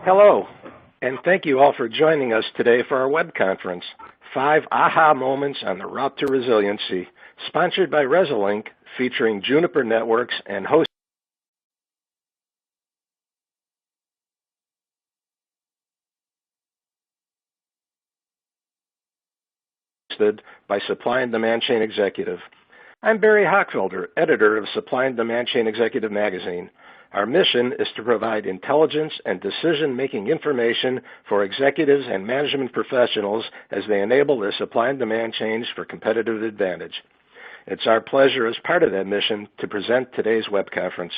Hello, and thank you all for joining us today for our web conference, 5 Aha Moments on the Route to Resiliency, sponsored by Resiliency, featuring Juniper Networks and hosted by Supply and Demand Chain Executive. I'm Barry Hochfelder, editor of Supply and Demand Chain Executive magazine. Our mission is to provide intelligence and decision-making information for executives and management professionals as they enable their supply and demand chains for competitive advantage. It's our pleasure as part of that mission to present today's web conference.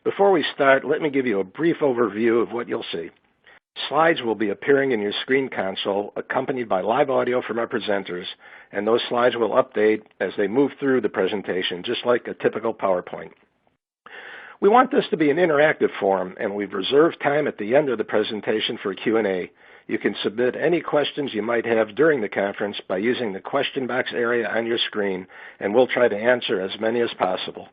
Before we start, let me give you a brief overview of what you'll see. Slides will be appearing in your screen console, accompanied by live audio from our presenters, and those slides will update as they move through the presentation, just like a typical PowerPoint. We want this to be an interactive forum, and we've reserved time at the end of the presentation for Q&A. You can submit any questions you might have during the conference by using the question box area on your screen, and we'll try to answer as many as possible.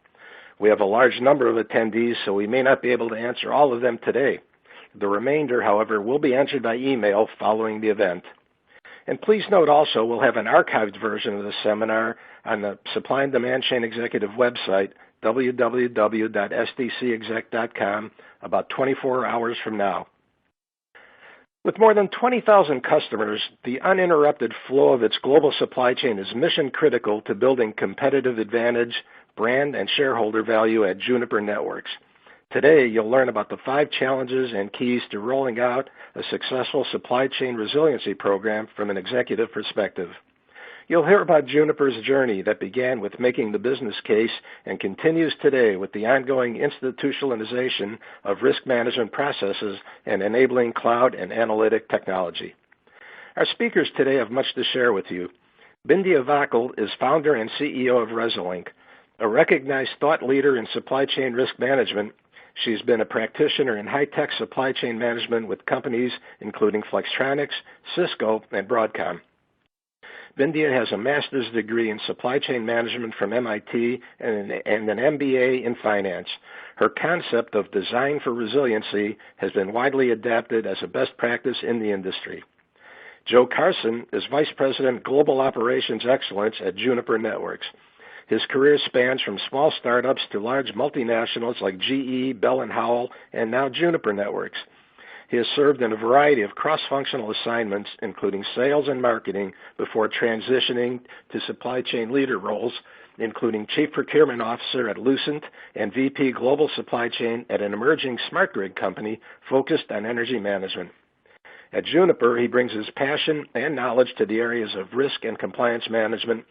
We have a large number of attendees, so we may not be able to answer all of them today. The remainder, however, will be answered by email following the event. And please note also, we'll have an archived version of the seminar on the Supply and Demand Chain Executive website, www.sdcexec.com, about 24 hours from now. With more than 20,000 customers, the uninterrupted flow of its global supply chain is mission critical to building competitive advantage, brand, and shareholder value at Juniper Networks. Today, you'll learn about the 5 challenges and keys to rolling out a successful supply chain resiliency program from an executive perspective. You'll hear about Juniper's journey that began with making the business case and continues today with the ongoing institutionalization of risk management processes and enabling cloud and analytic technology. Our speakers today have much to share with you. Bindya Vakil is founder and CEO of Resiliency, a recognized thought leader in supply chain risk management. She's been a practitioner in high-tech supply chain management with companies including Flextronics, Cisco, and Broadcom. Bindya has a master's degree in supply chain management from MIT and an MBA in finance. Her concept of design for resiliency has been widely adapted as a best practice in the industry. Joe Carson is Vice President Global Operations Excellence at Juniper Networks. His career spans from small startups to large multinationals like GE, Bell & Howell, and now Juniper Networks. He has served in a variety of cross-functional assignments, including sales and marketing, before transitioning to supply chain leader roles, including Chief Procurement Officer at Lucent and VP Global Supply Chain at an emerging smart grid company focused on energy management. At Juniper, he brings his passion and knowledge to the areas of risk and compliance management,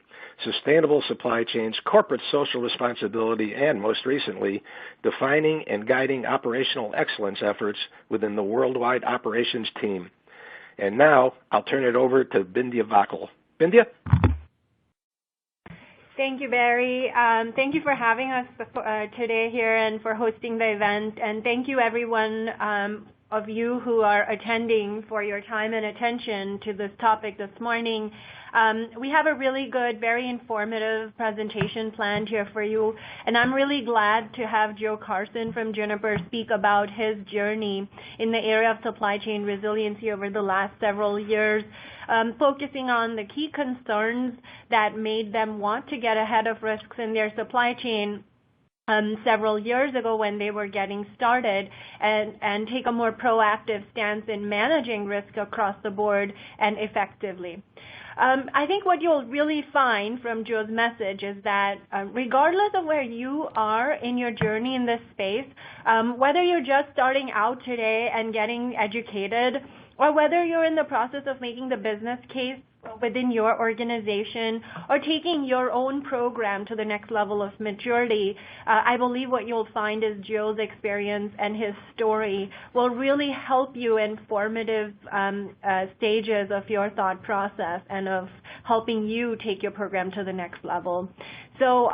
sustainable supply chains, corporate social responsibility, and most recently, defining and guiding operational excellence efforts within the worldwide operations team. And now, I'll turn it over to Bindya Vakil. Bindya? Thank you, Barry. Thank you for having us today here and for hosting the event. And thank you, everyone of you who are attending, for your time and attention to this topic this morning. We have a really good, very informative presentation planned here for you, and I'm really glad to have Joe Carson from Juniper speak about his journey in the area of supply chain resiliency over the last several years, focusing on the key concerns that made them want to get ahead of risks in their supply chain several years ago when they were getting started, and take a more proactive stance in managing risk across the board and effectively. I think what you'll really find from Joe's message is that regardless of where you are in your journey in this space, whether you're just starting out today and getting educated, or whether you're in the process of making the business case within your organization or taking your own program to the next level of maturity, I believe what you'll find is Joe's experience and his story will really help you in formative stages of your thought process and of helping you take your program to the next level. So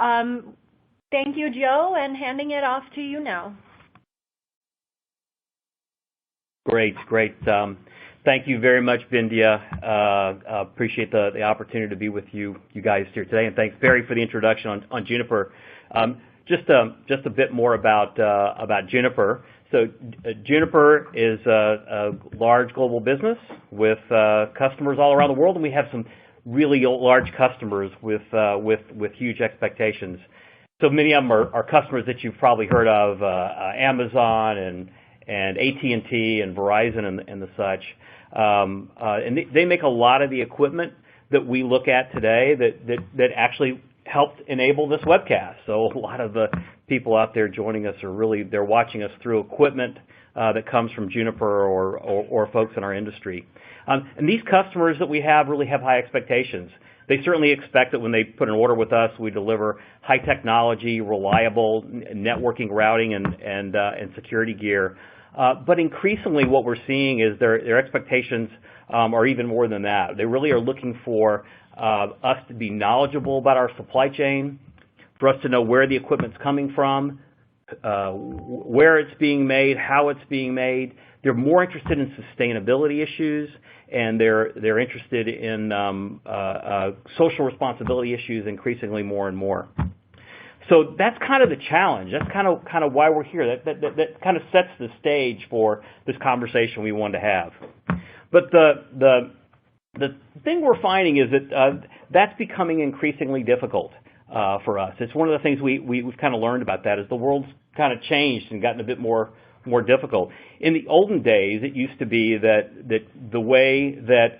thank you, Joe, and handing it off to you now. Great. Thank you very much, Bindya. Appreciate the opportunity to be with you guys here today, and thanks, Barry, for the introduction on Juniper. Just a bit more about Juniper. So Juniper is a large global business with customers all around the world, and we have some really large customers with huge expectations. So many of them are customers that you've probably heard of, Amazon and AT&T and Verizon and the such. And they make a lot of the equipment that we look at today that actually helped enable this webcast. So a lot of the people out there joining us they're watching us through equipment that comes from Juniper or folks in our industry. And these customers that we have really have high expectations. They certainly expect that when they put an order with us, we deliver high technology, reliable networking, routing, and security gear. But increasingly what we're seeing is their expectations are even more than that. They really are looking for us to be knowledgeable about our supply chain, for us to know where the equipment's coming from, where it's being made, how it's being made. They're more interested in sustainability issues, and they're interested in social responsibility issues increasingly more and more. So that's kind of the challenge. That's kind of why we're here. That kind of sets the stage for this conversation we wanted to have. But the thing we're finding is that that's becoming increasingly difficult for us. It's one of the things we've kind of learned about that is the world's kind of changed and gotten a bit more difficult. In the olden days, it used to be that the way that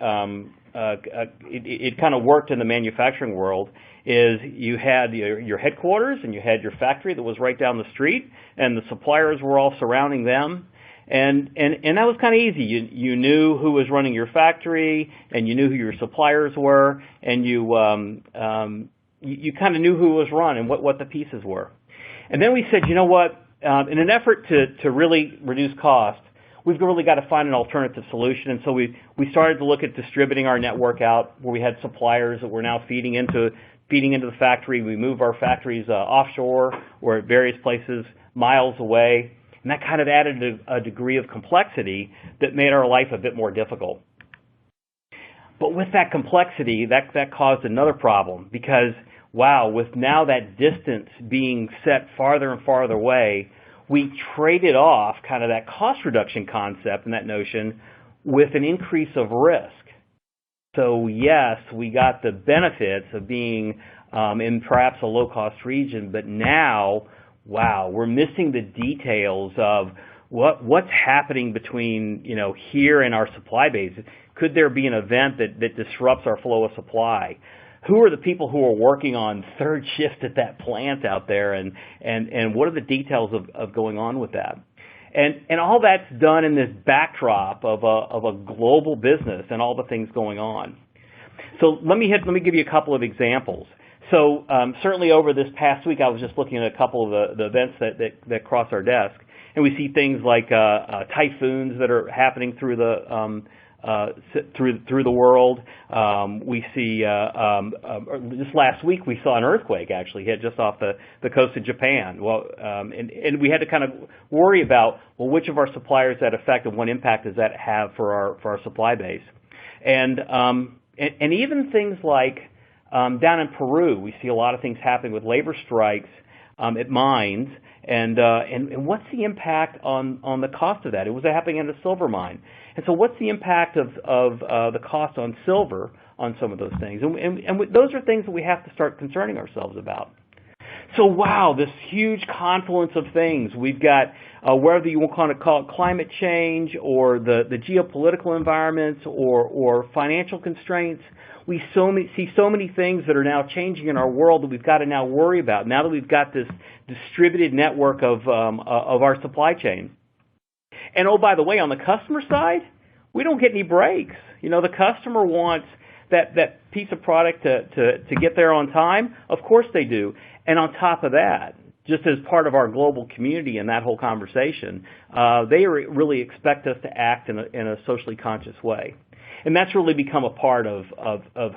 it kind of worked in the manufacturing world is you had your headquarters and you had your factory that was right down the street, and the suppliers were all surrounding them. And that was kind of easy. You knew who was running your factory, and you knew who your suppliers were, and you kind of knew who was run and what the pieces were. And then we said, you know what? In an effort to really reduce cost, we've really got to find an alternative solution. And so we started to look at distributing our network out, where we had suppliers that were now feeding into the factory. We moved our factories offshore or at various places miles away. And that kind of added a degree of complexity that made our life a bit more difficult. But with that complexity, that caused another problem because, wow, with now that distance being set farther and farther away, we traded off kind of that cost reduction concept and that notion with an increase of risk. So yes, we got the benefits of being in perhaps a low-cost region, but now, wow, we're missing the details of what's happening between, here and our supply base. Could there be an event that disrupts our flow of supply? Who are the people who are working on third shift at that plant out there, and what are the details of going on with that? And all that's done in this backdrop of a global business and all the things going on. So let me give you a couple of examples. So certainly over this past week, I was just looking at a couple of the events that cross our desk, and we see things like typhoons that are happening through the world. We see just last week we saw an earthquake actually hit just off the coast of Japan. Well, and we had to kind of worry about which of our suppliers that affect and what impact does that have for our supply base, and even things like down in Peru, we see a lot of things happening with labor strikes at mines. And what's the impact on the cost of that? It was happening in a silver mine. And so what's the impact of the cost on silver on some of those things? And those are things that we have to start concerning ourselves about. So wow, this huge confluence of things. We've got, whether you want to call it climate change or the geopolitical environments or financial constraints, we see so many things that are now changing in our world that we've got to now worry about, now that we've got this distributed network of our supply chain. And oh, by the way, on the customer side, we don't get any breaks. The customer wants that piece of product to get there on time. Of course they do. And on top of that, just as part of our global community in that whole conversation, they really expect us to act in a socially conscious way. And that's really become a part of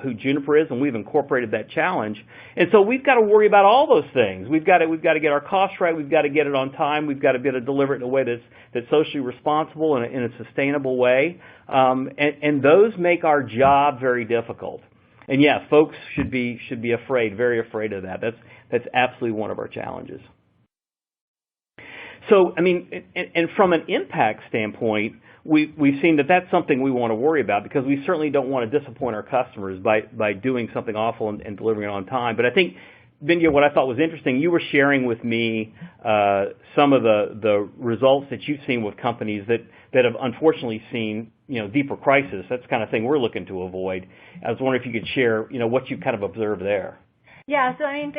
who Juniper is, and we've incorporated that challenge. And so we've got to worry about all those things. We've got to get our costs right. We've got to get it on time. We've got to be able to deliver it in a way that's socially responsible and in a sustainable way. And those make our job very difficult. And yeah, folks should be afraid, very afraid of that. That's absolutely one of our challenges. So, I mean, and from an impact standpoint, we've seen that that's something we want to worry about, because we certainly don't want to disappoint our customers by doing something awful and delivering it on time. But I think, Vindhya, what I thought was interesting, you were sharing with me some of the results that you've seen with companies that have unfortunately seen, deeper crisis. That's the kind of thing we're looking to avoid. I was wondering if you could share, what you kind of observed there. Yeah, so I mean,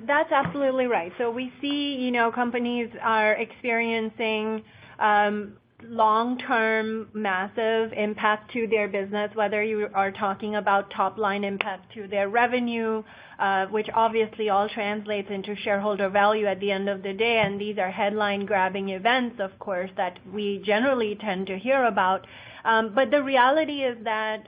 that's absolutely right. So we see, companies are experiencing long-term massive impact to their business, whether you are talking about top-line impact to their revenue, which obviously all translates into shareholder value at the end of the day, and these are headline-grabbing events, of course, that we generally tend to hear about. But the reality is that,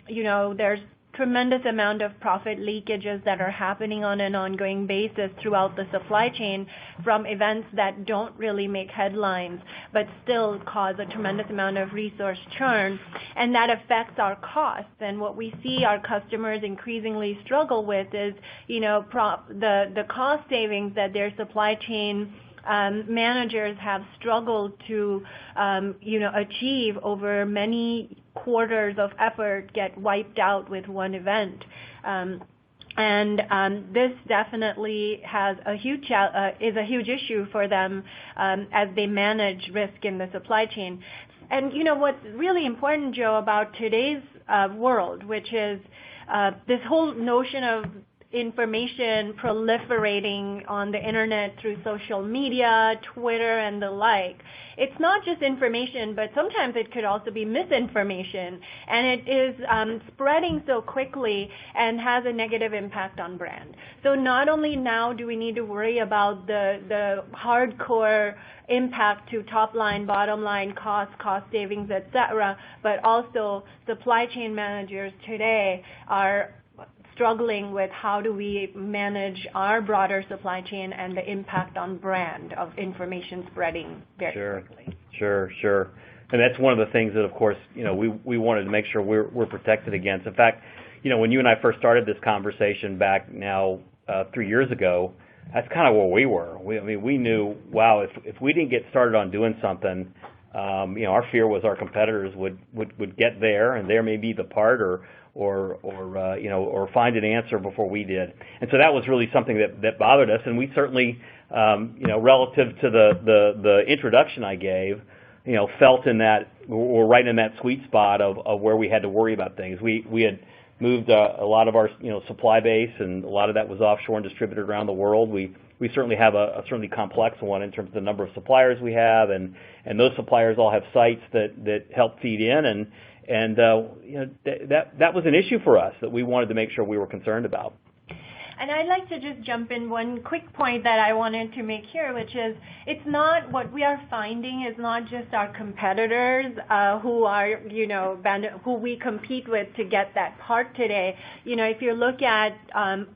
there's tremendous amount of profit leakages that are happening on an ongoing basis throughout the supply chain from events that don't really make headlines but still cause a tremendous amount of resource churn, and that affects our costs. And what we see our customers increasingly struggle with is, the cost savings that their supply chain managers have struggled to, achieve over many quarters of effort get wiped out with one event. This definitely has is a huge issue for them as they manage risk in the supply chain. And what's really important, Joe, about today's world, which is this whole notion of information proliferating on the internet through social media, Twitter, and the like. It's not just information, but sometimes it could also be misinformation, and it is spreading so quickly and has a negative impact on brand. So not only now do we need to worry about the hardcore impact to top line, bottom line, cost savings, etc., but also supply chain managers today are struggling with how do we manage our broader supply chain and the impact on brand of information spreading very quickly. Sure. And that's one of the things that, of course, we wanted to make sure we're protected against. In fact, when you and I first started this conversation back now 3 years ago, that's kind of where we were. We knew, wow, if we didn't get started on doing something, our fear was our competitors would get there, and there may be the part or find an answer before we did. And so that was really something that bothered us. And we certainly, relative to the introduction I gave, felt in that we're right in that sweet spot of where we had to worry about things. We had moved a lot of our supply base, and a lot of that was offshore and distributed around the world. We certainly have a certainly complex one in terms of the number of suppliers we have, and those suppliers all have sites that help feed in, and that was an issue for us that we wanted to make sure we were concerned about. And I'd like to just jump in one quick point that I wanted to make here, which is it's not what we are finding is not just our competitors who are, who we compete with to get that part today. If you look at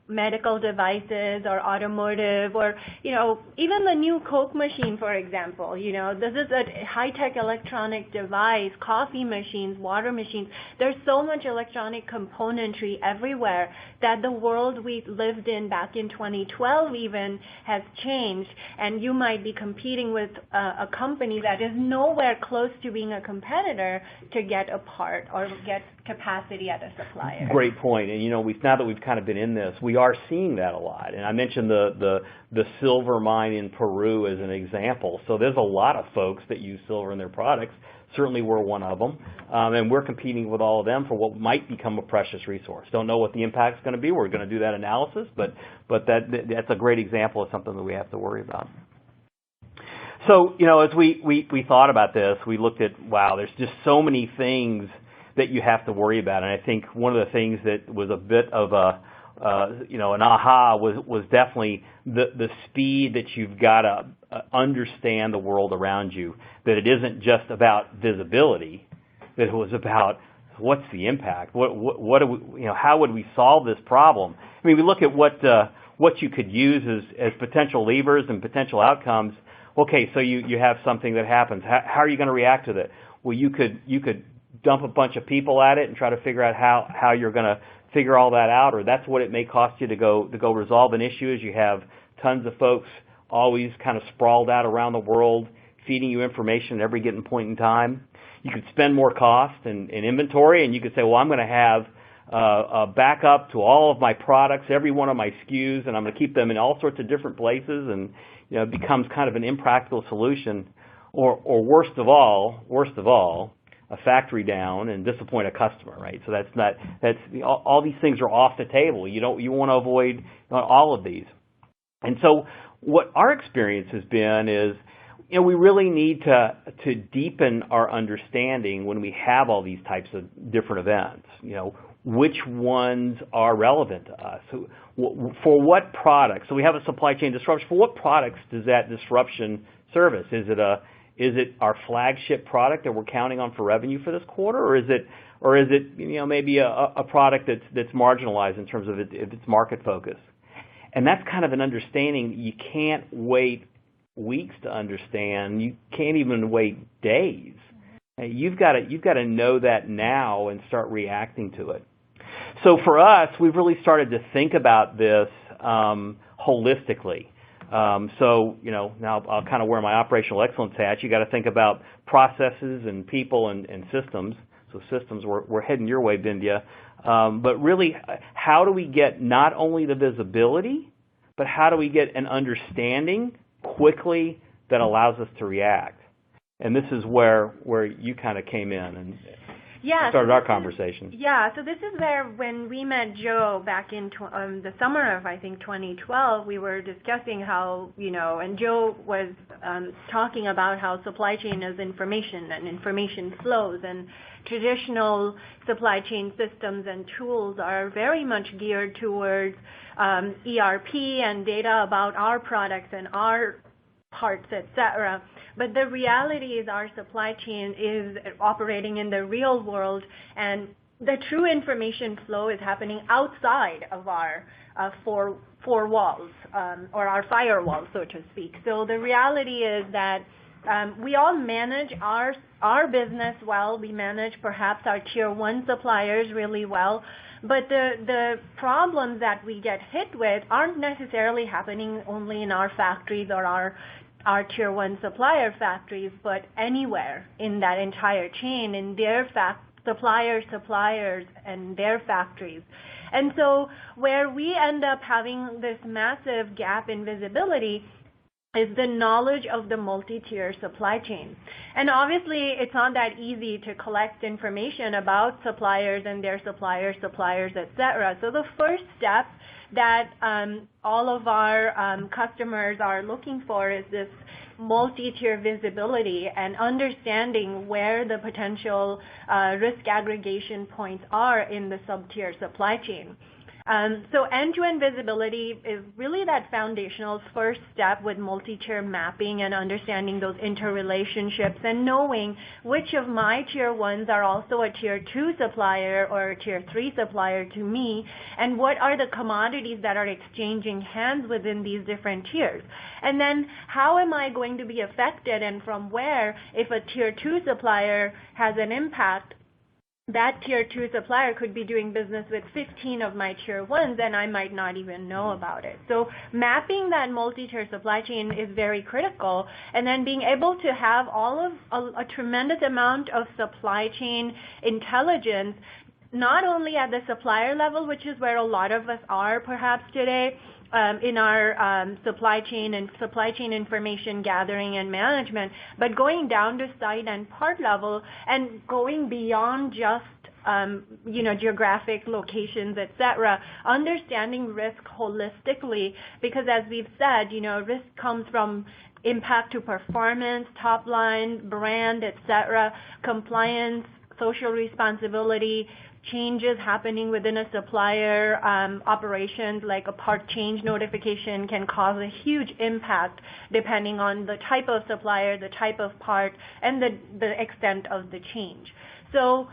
medical devices or automotive or, even the new Coke machine, for example, this is a high-tech electronic device, coffee machines, water machines. There's so much electronic componentry everywhere that the world we lived in back in 2012 even has changed, and you might be competing with a company that is nowhere close to being a competitor to get a part or get capacity at a supplier. Great point. And now that we've kind of been in this, we are seeing that a lot. And I mentioned the silver mine in Peru as an example. So there's a lot of folks that use silver in their products. Certainly we're one of them, and we're competing with all of them for what might become a precious resource. Don't know what the impact's going to be. We're going to do that analysis, but that's a great example of something that we have to worry about. So, as we thought about this, we looked at, wow, there's just so many things that you have to worry about, and I think one of the things that was a bit of an aha was definitely the speed that you've got to understand the world around you, that it isn't just about visibility, that it was about what's the impact, what do we, how would we solve this problem? I mean, we look at what you could use as potential levers and potential outcomes. Okay, so you have something that happens. How are you going to react to that? Well, you could dump a bunch of people at it and try to figure out how you're going to figure all that out, or that's what it may cost you to go resolve an issue, is you have tons of folks always kind of sprawled out around the world, feeding you information at every given point in time. You could spend more cost in inventory, and you could say, well, I'm going to have a backup to all of my products, every one of my SKUs, and I'm going to keep them in all sorts of different places, and it becomes kind of an impractical solution. Or worst of all, a factory down and disappoint a customer, right? So all these things are off the table. You want to avoid all of these. And so what our experience has been is, we really need to deepen our understanding when we have all these types of different events. Which ones are relevant to us? For what products? So we have a supply chain disruption. For what products does that disruption service? Is it our flagship product that we're counting on for revenue for this quarter, or is it maybe a product that's marginalized in terms of its market focus? And that's kind of an understanding you can't wait weeks to understand. You can't even wait days. You've got to know that now and start reacting to it. So for us, we've really started to think about this holistically. So now I'll kind of wear my operational excellence hat. You got to think about processes and people and systems. So systems, we're heading your way, Bindya. But really, how do we get not only the visibility, but how do we get an understanding quickly that allows us to react? And this is where you kind of came in and started our conversation. So this is where, when we met Joe back in the summer of, I think, 2012, we were discussing how, and Joe was talking about how supply chain is information and information flows, and traditional supply chain systems and tools are very much geared towards ERP and data about our products and our parts, etc. But the reality is our supply chain is operating in the real world, and the true information flow is happening outside of our four walls, or our firewall, so to speak. So the reality is that we all manage our business well. We manage perhaps our tier 1 suppliers really well. But the problems that we get hit with aren't necessarily happening only in our factories or our tier 1 supplier factories, but anywhere in that entire chain, in their suppliers and their factories. And so where we end up having this massive gap in visibility is the knowledge of the multi-tier supply chain. And obviously, it's not that easy to collect information about suppliers and their suppliers, etc. So the first step that all of our customers are looking for is this multi-tier visibility and understanding where the potential risk aggregation points are in the sub-tier supply chain. So end-to-end visibility is really that foundational first step with multi-tier mapping and understanding those interrelationships and knowing which of my tier 1s are also a tier 2 supplier or a tier 3 supplier to me, and what are the commodities that are exchanging hands within these different tiers. And then how am I going to be affected, and from where, if a tier 2 supplier has an impact? That tier 2 supplier could be doing business with 15 of my tier 1s, and I might not even know about it. So mapping that multi-tier supply chain is very critical, and then being able to have a tremendous amount of supply chain intelligence, not only at the supplier level, which is where a lot of us are perhaps today, in our supply chain and supply chain information gathering and management, but going down to site and part level and going beyond just geographic locations, etc., understanding risk holistically, because as we've said, risk comes from impact to performance, top line, brand, etc., compliance, social responsibility, changes happening within a supplier operations, like a part change notification can cause a huge impact depending on the type of supplier, the type of part, and the extent of the change. So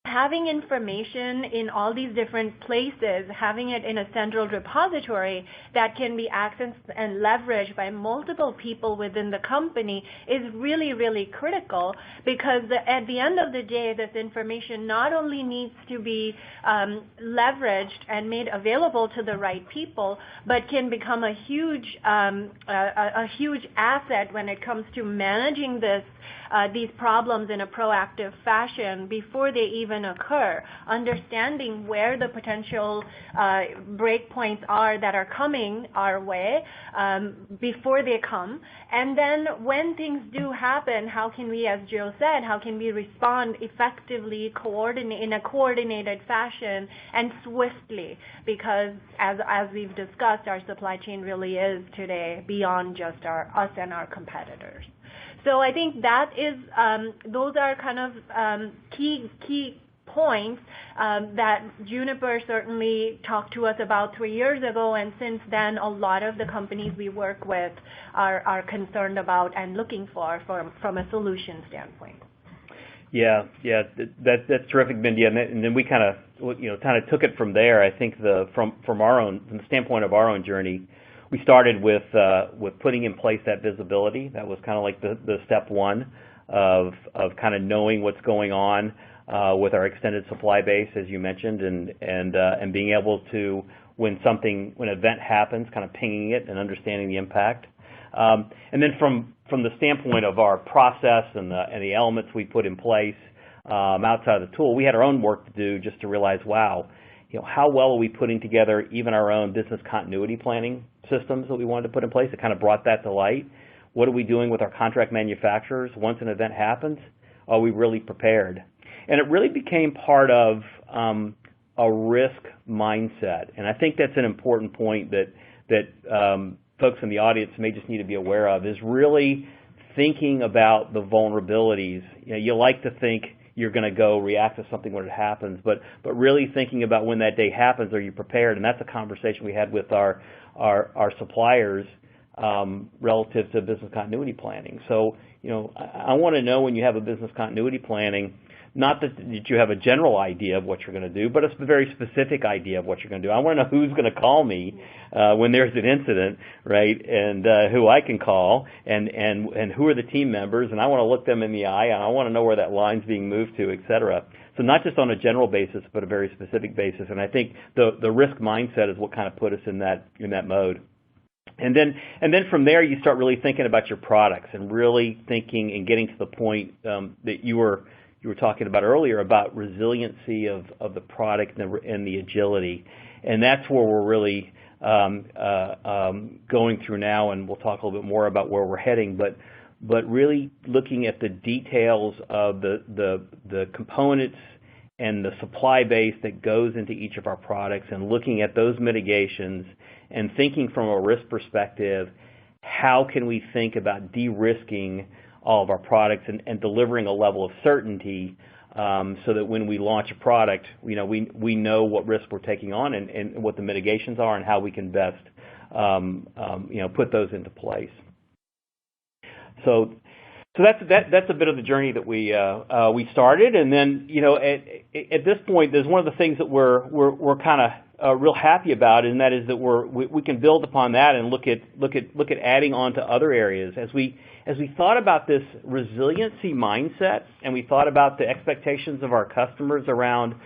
having information in all these different places, having it in a central repository that can be accessed and leveraged by multiple people within the company is really, really critical, because at the end of the day, this information not only needs to be leveraged and made available to the right people, but can become a huge asset when it comes to managing these problems in a proactive fashion before they even occur, understanding where the potential breakpoints are that are coming our way before they come. And then when things do happen, how can we, as Joe said, how can we respond effectively, in a coordinated fashion and swiftly? Because as we've discussed, our supply chain really is today beyond just us and our competitors. So I think that is, those are kind of key points that Juniper certainly talked to us about 3 years ago, and since then a lot of the companies we work with are concerned about and looking for from a solution standpoint. Yeah, that's terrific, Bindi, and then we kind of took it from there. I think from the standpoint of our own journey, we started with putting in place that visibility. That was kind of like the step one of kind of knowing what's going on with our extended supply base, as you mentioned, and being able to, when an event happens, kind of pinging it and understanding the impact. And then from the standpoint of our process and the elements we put in place outside of the tool, we had our own work to do just to realize, wow, how well are we putting together even our own business continuity planning systems that we wanted to put in place? It kind of brought that to light. What are we doing with our contract manufacturers? Once an event happens, are we really prepared? And it really became part of a risk mindset. And I think that's an important point that folks in the audience may just need to be aware of, is really thinking about the vulnerabilities. You like to think you're going to go react to something when it happens, but really thinking about when that day happens, are you prepared? And that's a conversation we had with our suppliers relative to business continuity planning. So, I want to know when you have a business continuity planning, not that you have a general idea of what you're going to do, but a very specific idea of what you're going to do. I want to know who's going to call me when there's an incident, right, and who I can call, and who are the team members, and I want to look them in the eye, and I want to know where that line's being moved to, et cetera. So not just on a general basis, but a very specific basis. And I think the risk mindset is what kind of put us in that mode. And then from there, you start really thinking about your products and really thinking and getting to the point that you were talking about earlier about resiliency of the product and the agility. And that's where we're really going through now, and we'll talk a little bit more about where we're heading, but really looking at the details of the components and the supply base that goes into each of our products, and looking at those mitigations and thinking from a risk perspective, how can we think about de-risking all of our products and delivering a level of certainty so that when we launch a product, we know what risk we're taking on and what the mitigations are and how we can best put those into place. So that's a bit of the journey that we started, and then at this point, there's one of the things that we're kind of real happy about, and that is that we can build upon that and look at adding on to other areas as we thought about this resiliency mindset, and we thought about the expectations of our customers around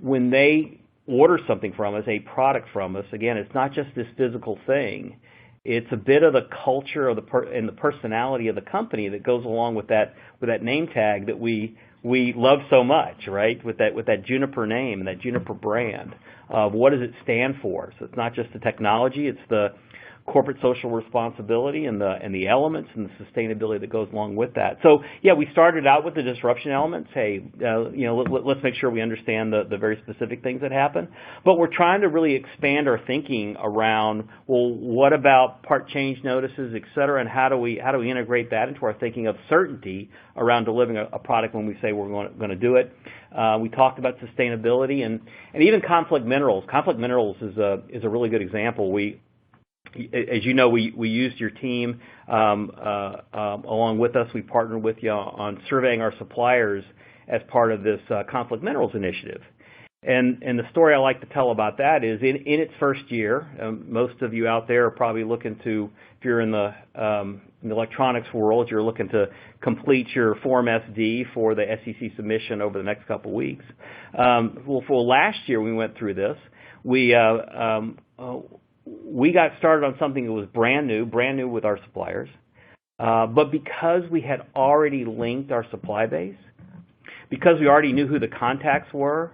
when they order something from us, a product from us. Again, it's not just this physical thing. It's a bit of the culture of and the personality of the company that goes along with that name tag that we love so much, right? With that Juniper name and that Juniper brand. What does it stand for? So it's not just the technology; it's the corporate social responsibility and the elements and the sustainability that goes along with that. So yeah, we started out with the disruption elements. Hey, let's make sure we understand the very specific things that happen. But we're trying to really expand our thinking around, well, what about part change notices, et cetera, and how do we integrate that into our thinking of certainty around delivering a product when we say we're going to do it. We talked about sustainability and even conflict minerals. Conflict minerals is a really good example. As you know, we used your team along with us. We partnered with you on surveying our suppliers as part of this conflict minerals initiative. And the story I like to tell about that is in its first year, most of you out there are probably looking to, if you're in the electronics world, you're looking to complete your Form SD for the SEC submission over the next couple of weeks. Well, for last year we went through this. We got started on something that was brand new with our suppliers. But because we had already linked our supply base, because we already knew who the contacts were,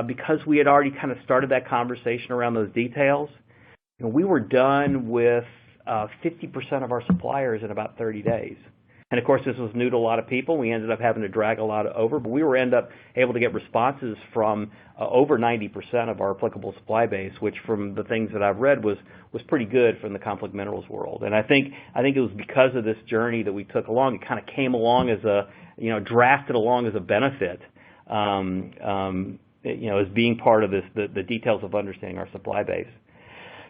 because we had already kind of started that conversation around those details, we were done with 50% of our suppliers in about 30 days. And of course, this was new to a lot of people. We ended up having to drag a lot over, but we were able to get responses from over 90% of our applicable supply base, which from the things that I've read was pretty good from the conflict minerals world. And I think it was because of this journey that we took along. It kind of came along as drafted along as a benefit. As being part of this, the details of understanding our supply base.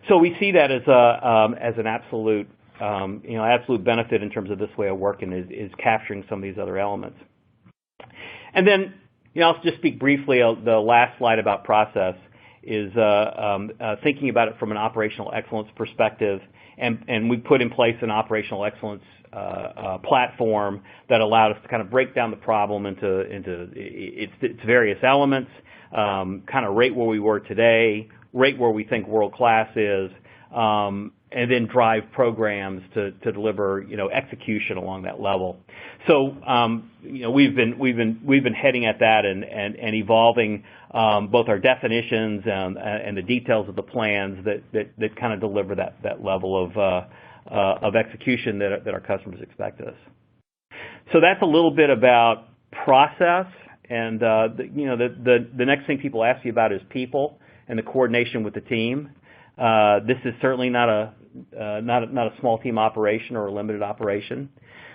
So we see that as an absolute, absolute benefit in terms of this way of working is capturing some of these other elements. And then, I'll just speak briefly. The last slide about process is thinking about it from an operational excellence perspective, and we put in place an operational excellence platform that allowed us to kind of break down the problem into its various elements. Kind of rate where we were today, rate where we think world-class is, and then drive programs to deliver, execution along that level. So, we've been heading at that and evolving both our definitions and the details of the plans that kind of deliver that level of execution that our customers expect of us. So that's a little bit about process. And the next thing people ask you about is people and the coordination with the team. This is certainly not a small team operation or a limited operation.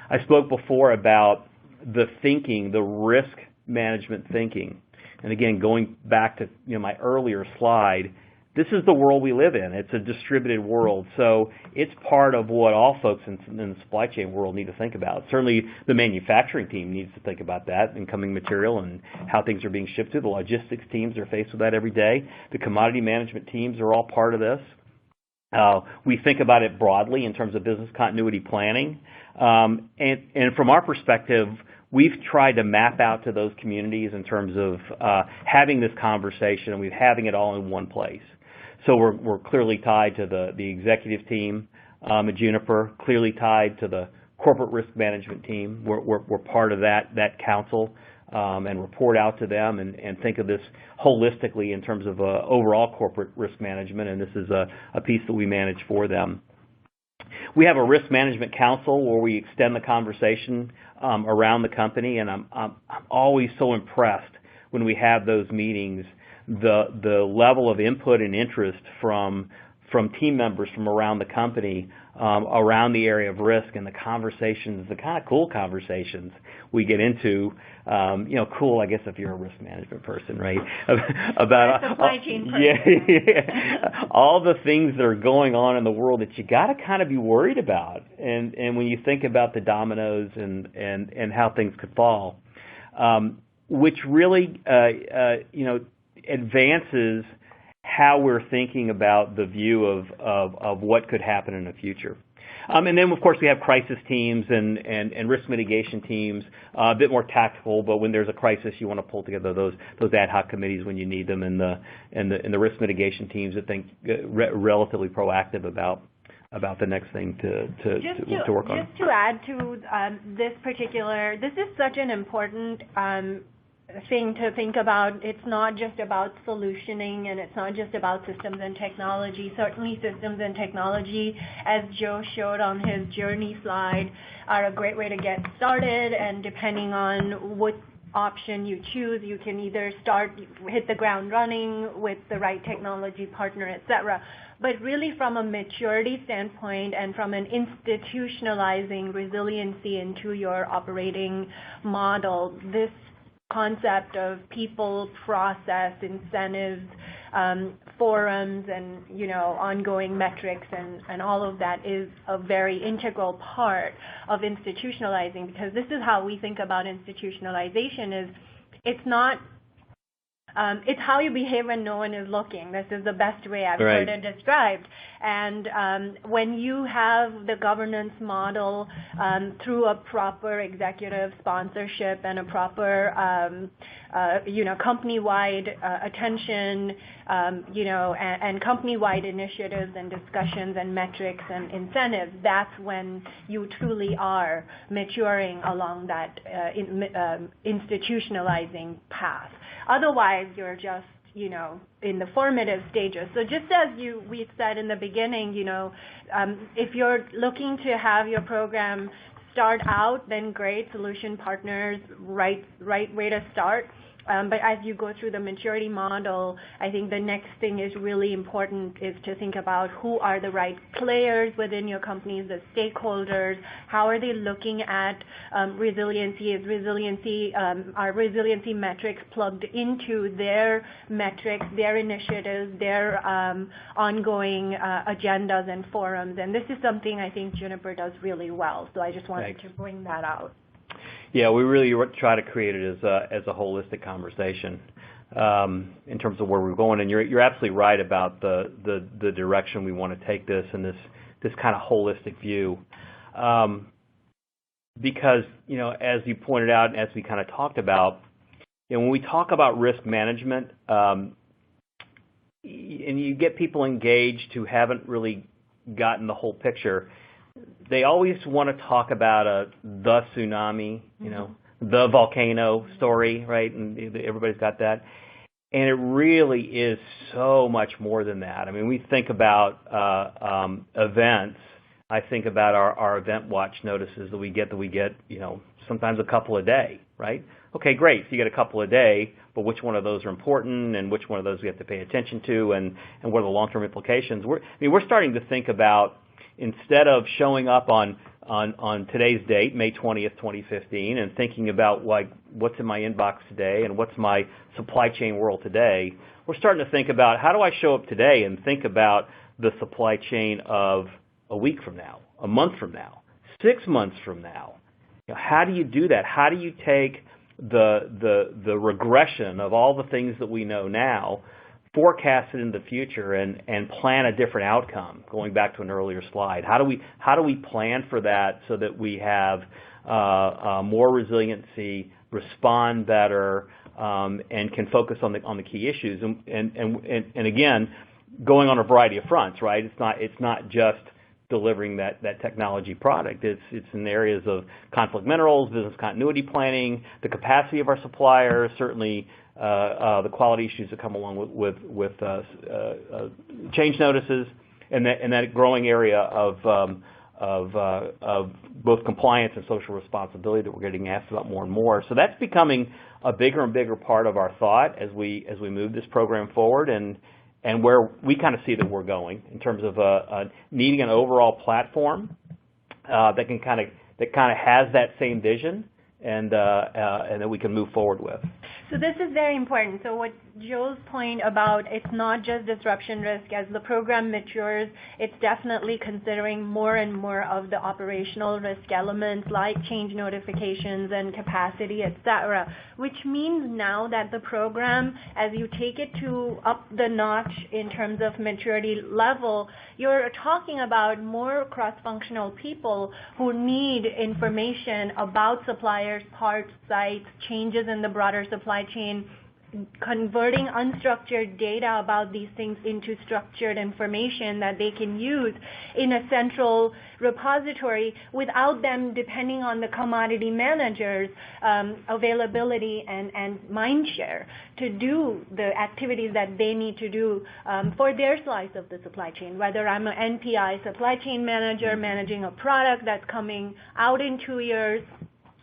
I spoke before about the thinking, the risk management thinking, and again going back to my earlier slide. This is the world we live in. It's a distributed world, so it's part of what all folks in the supply chain world need to think about. Certainly, the manufacturing team needs to think about that, incoming material and how things are being shipped to. The logistics teams are faced with that every day. The commodity management teams are all part of this. We think about it broadly in terms of business continuity planning, and from our perspective, we've tried to map out to those communities in terms of having this conversation, and we're having it all in one place. So we're clearly tied to the executive team at Juniper, clearly tied to the corporate risk management team. We're part of that council and report out to them and think of this holistically in terms of overall corporate risk management, and this is a piece that we manage for them. We have a risk management council where we extend the conversation around the company, and I'm always so impressed when we have those meetings, the level of input and interest from team members from around the company around the area of risk, and the conversations, the kind of cool conversations we get into. Cool, I guess, if you're a risk management person, right? About supply chain person. Yeah, all the things that are going on in the world that you got to kind of be worried about, and when you think about the dominoes and how things could fall, which really advances how we're thinking about the view of what could happen in the future. And then, of course, we have crisis teams and risk mitigation teams, a bit more tactical, but when there's a crisis, you want to pull together those ad hoc committees when you need them, and the risk mitigation teams that think relatively proactive about the next thing to work on. Just to add to this is such an important thing to think about. It's not just about solutioning, and it's not just about systems and technology. Certainly systems and technology, as Joe showed on his journey slide, are a great way to get started, and depending on what option you choose, you can either hit the ground running with the right technology partner, etc. But really from a maturity standpoint and from an institutionalizing resiliency into your operating model, this concept of people, process, incentives, forums, and ongoing metrics and all of that is a very integral part of institutionalizing, because this is how we think about institutionalization, is it's not. It's how you behave when no one is looking. This is the best way I've heard it described. And when you have the governance model through a proper executive sponsorship and a proper, company-wide attention, and company-wide initiatives and discussions and metrics and incentives, that's when you truly are maturing along that institutionalizing path. Otherwise, you're just, in the formative stages. So just as we said in the beginning, if you're looking to have your program start out, then great, solution partners, right way to start. But as you go through the maturity model, I think the next thing is really important is to think about who are the right players within your companies, the stakeholders, how are they looking at resiliency? Are resiliency metrics plugged into their metrics, their initiatives, their ongoing agendas and forums? And this is something I think Juniper does really well. So I just wanted to bring that out. Yeah, we really try to create it as a holistic conversation in terms of where we're going. And you're absolutely right about the direction we want to take this and this kind of holistic view. Because, as you pointed out and as we kind of talked about, when we talk about risk management, and you get people engaged who haven't really gotten the whole picture, they always want to talk about the tsunami, the volcano story, right? And everybody's got that. And it really is so much more than that. I mean, we think about events. I think about our event watch notices that we get, sometimes a couple a day, right? Okay, great. So you get a couple a day, but which one of those are important and which one of those we have to pay attention to and what are the long-term implications? We're starting to think about, instead of showing up on today's date, May 20th, 2015, and thinking about what's in my inbox today and what's my supply chain world today, we're starting to think about how do I show up today and think about the supply chain of a week from now, a month from now, 6 months from now. How do you do that? How do you take the regression of all the things that we know now, forecast it in the future, and plan a different outcome? Going back to an earlier slide, how do we plan for that so that we have more resiliency, respond better, and can focus on the key issues? And again, going on a variety of fronts, right? It's not just delivering that technology product. It's in areas of conflict minerals, business continuity planning, the capacity of our suppliers, certainly the quality issues that come along with change notices, and that growing area of both compliance and social responsibility that we're getting asked about more and more. So that's becoming a bigger and bigger part of our thought as we move this program forward, and where we kind of see that we're going in terms of needing an overall platform that kind of has that same vision and that we can move forward with. So this is very important. So what Joe's point about it's not just disruption risk. As the program matures, it's definitely considering more and more of the operational risk elements like change notifications and capacity, etc., which means now that the program, as you take it to up the notch in terms of maturity level, you're talking about more cross-functional people who need information about suppliers, parts, sites, changes in the broader supply chain, converting unstructured data about these things into structured information that they can use in a central repository without them depending on the commodity managers' availability and mind share to do the activities that they need to do for their slice of the supply chain. Whether I'm an NPI supply chain manager managing a product that's coming out in 2 years,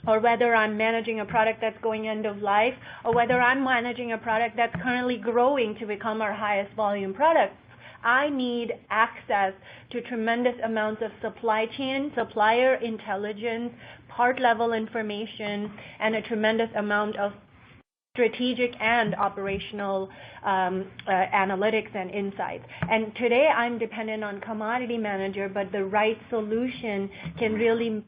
or whether I'm managing a product that's going end of life, or whether I'm managing a product that's currently growing to become our highest volume product, I need access to tremendous amounts of supply chain, supplier intelligence, part level information, and a tremendous amount of strategic and operational analytics and insights. And today I'm dependent on commodity manager, but the right solution can really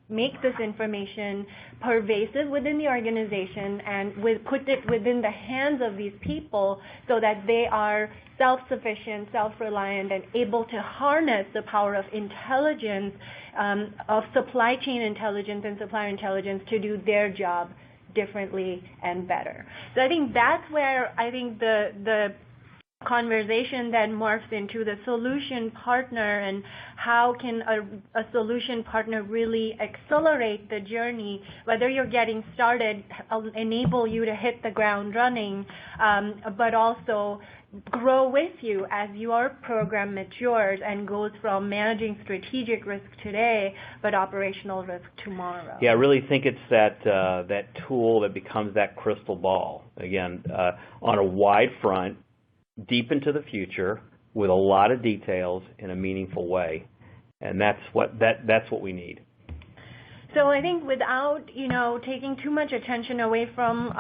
make this information pervasive within the organization and put it within the hands of these people so that they are self-sufficient, self-reliant, and able to harness the power of intelligence, of supply chain intelligence and supplier intelligence to do their job differently and better. So I think that's where I think the conversation then morphs into the solution partner and how can a solution partner really accelerate the journey, whether you're getting started, enable you to hit the ground running, but also grow with you as your program matures and goes from managing strategic risk today, but operational risk tomorrow. Yeah, I really think it's that tool that becomes that crystal ball, again, on a wide front, deep into the future with a lot of details in a meaningful way, and that's what we need. So I think without taking too much attention away from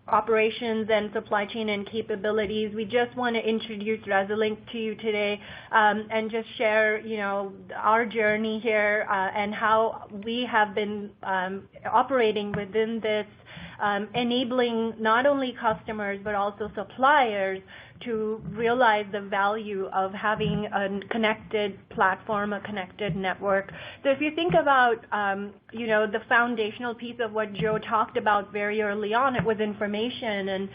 operations and supply chain and capabilities, we just want to introduce Resiliency to you today and just share our journey here and how we have been operating within this, enabling not only customers but also suppliers to realize the value of having a connected platform, a connected network. So if you think about, the foundational piece of what Joe talked about very early on, it was information and,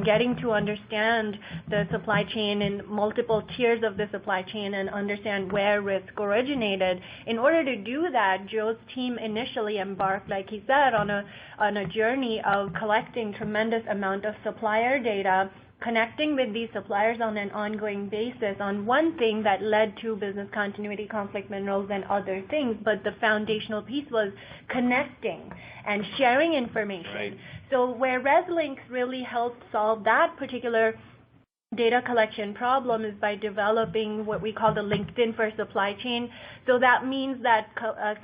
getting to understand the supply chain and multiple tiers of the supply chain and understand where risk originated. In order to do that, Joe's team initially embarked, like he said, on a journey of collecting tremendous amount of supplier data, connecting with these suppliers on an ongoing basis on one thing that led to business continuity, conflict minerals, and other things, but the foundational piece was connecting and sharing information. Right. So where Resiliency really helped solve that particular data collection problem is by developing what we call the LinkedIn for supply chain. So that means that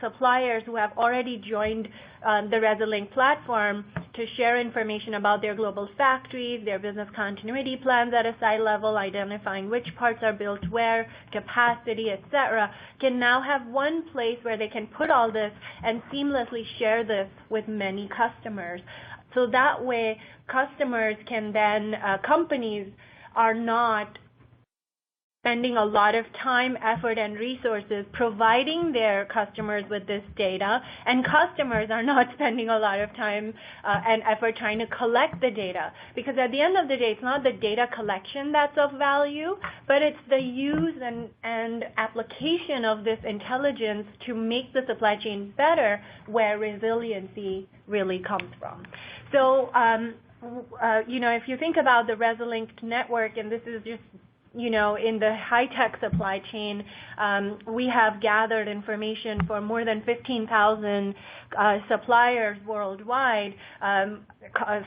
suppliers who have already joined the Resiliency platform to share information about their global factories, their business continuity plans at a site level, identifying which parts are built where, capacity, etc., can now have one place where they can put all this and seamlessly share this with many customers. So that way, customers can then, companies are not spending a lot of time, effort, and resources providing their customers with this data, and customers are not spending a lot of time and effort trying to collect the data. Because at the end of the day, it's not the data collection that's of value, but it's the use and application of this intelligence to make the supply chain better, where resiliency really comes from. So, if you think about the Resiliency network, and this is just in the high-tech supply chain, we have gathered information for more than 15,000 suppliers worldwide,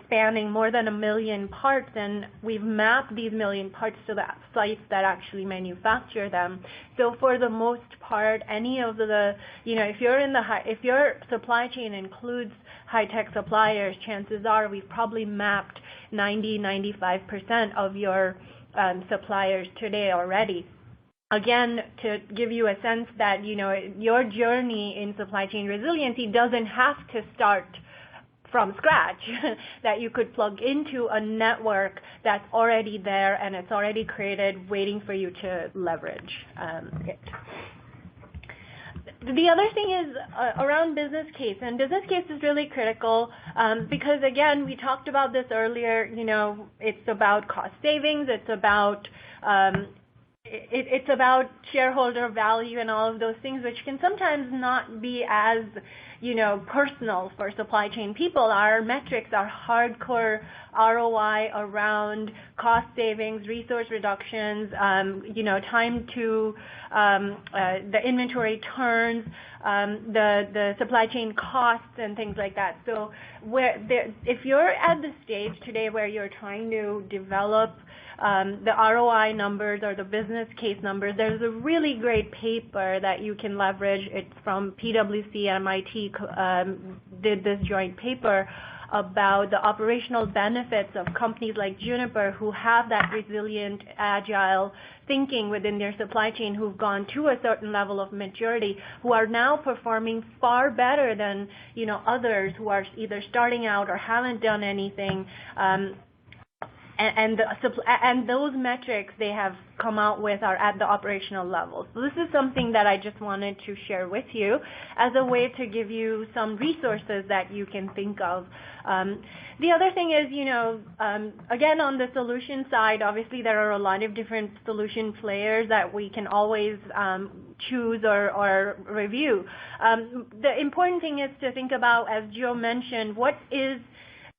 spanning more than 1 million parts, and we've mapped these 1 million parts to the sites that actually manufacture them. So for the most part, any of the, if your supply chain includes high-tech suppliers, chances are we've probably mapped 95% of your suppliers today already. Again, to give you a sense that your journey in supply chain resiliency doesn't have to start from scratch, that you could plug into a network that's already there and it's already created, waiting for you to leverage it. The other thing is around business case, and business case is really critical because, again, we talked about this earlier. It's about cost savings, it's about shareholder value and all of those things, which can sometimes not be as personal for supply chain people. Our metrics are hardcore ROI around cost savings, resource reductions, time to the inventory turns, the supply chain costs and things like that. So if you're at the stage today where you're trying to develop the ROI numbers or the business case numbers, there's a really great paper that you can leverage. It's from PwC, MIT, did this joint paper about the operational benefits of companies like Juniper who have that resilient, agile thinking within their supply chain, who've gone to a certain level of maturity, who are now performing far better than others who are either starting out or haven't done anything. And those metrics they have come out with are at the operational level. So this is something that I just wanted to share with you as a way to give you some resources that you can think of. The other thing is, again, on the solution side, obviously there are a lot of different solution players that we can always choose or review. The important thing is to think about, as Joe mentioned, what is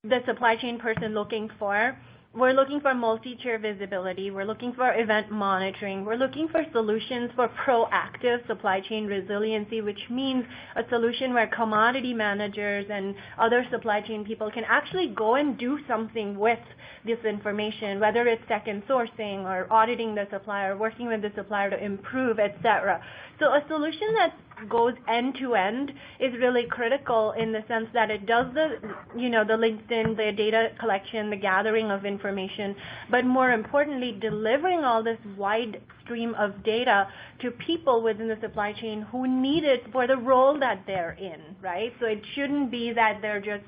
the supply chain person looking for? We're looking for multi-tier visibility. We're looking for event monitoring. We're looking for solutions for proactive supply chain resiliency, which means a solution where commodity managers and other supply chain people can actually go and do something with this information, whether it's second sourcing or auditing the supplier, working with the supplier to improve, etc. So a solution that goes end to end is really critical in the sense that it does the LinkedIn, the data collection, the gathering of information, but more importantly, delivering all this wide stream of data to people within the supply chain who need it for the role that they're in, right? So it shouldn't be that they're just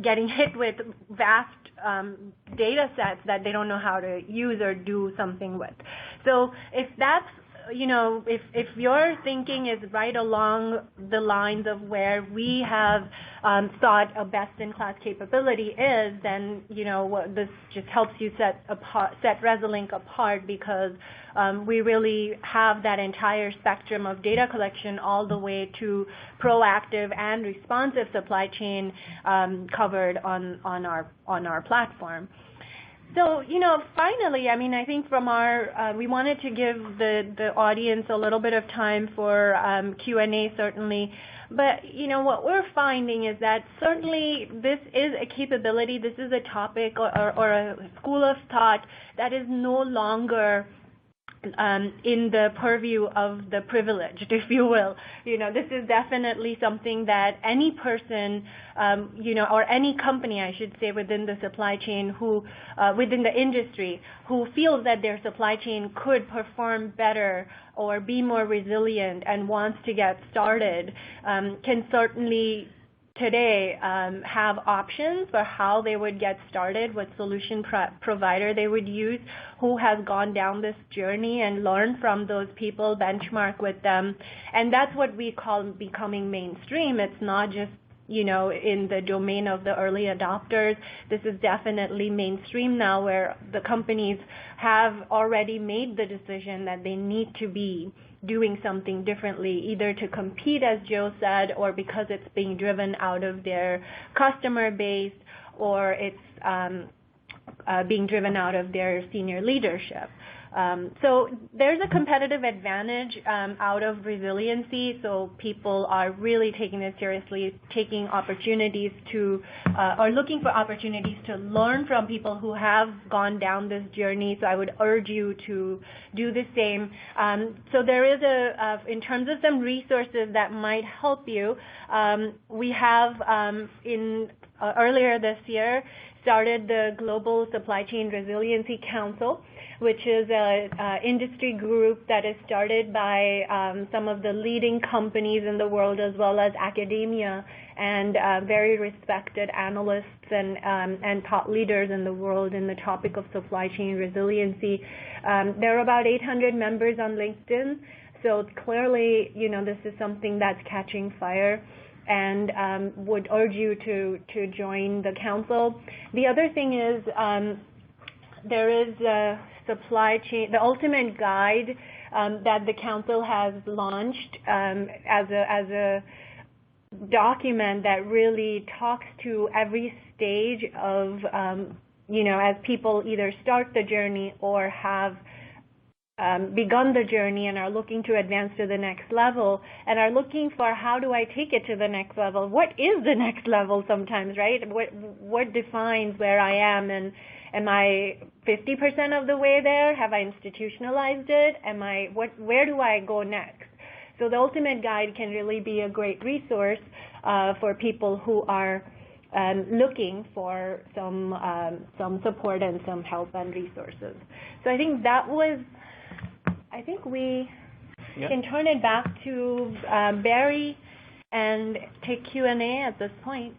getting hit with vast data sets that they don't know how to use or do something with. So if that's if your thinking is right along the lines of where we have thought a best-in-class capability is, then this just helps you set Resilink apart, because we really have that entire spectrum of data collection all the way to proactive and responsive supply chain covered on our platform. So, finally, I think from we wanted to give the audience a little bit of time for Q&A, certainly. But, what we're finding is that certainly this is a capability, this is a topic or a school of thought that is no longer in the purview of the privileged, if you will. This is definitely something that any person, or any company, I should say, within the supply chain within the industry, who feels that their supply chain could perform better or be more resilient and wants to get started, can certainly today have options for how they would get started, what solution provider they would use, who has gone down this journey and learn from those people, benchmark with them. And that's what we call becoming mainstream. It's not just in the domain of the early adopters. This is definitely mainstream now, where the companies have already made the decision that they need to be doing something differently, either to compete, as Joe said, or because it's being driven out of their customer base, or it's being driven out of their senior leadership. So there's a competitive advantage out of resiliency, so people are really taking this seriously, taking opportunities to, or looking for opportunities to learn from people who have gone down this journey. So I would urge you to do the same. So there is in terms of some resources that might help you, we have earlier this year started the Global Supply Chain Resiliency Council, which is an industry group that is started by some of the leading companies in the world, as well as academia and very respected analysts and thought leaders in the world in the topic of supply chain resiliency. There are about 800 members on LinkedIn, so clearly, this is something that's catching fire, and would urge you to join the council. The other thing is there is a supply chain, the ultimate guide that the council has launched as a document that really talks to every stage of, as people either start the journey or have begun the journey and are looking to advance to the next level and are looking for, how do I take it to the next level? What is the next level sometimes, right? What defines where I am, and am I 50% of the way there? Have I institutionalized it? Where do I go next? So the ultimate guide can really be a great resource for people who are looking for some support and some help and resources. So I think we can turn it back to Barry and take Q&A at this point.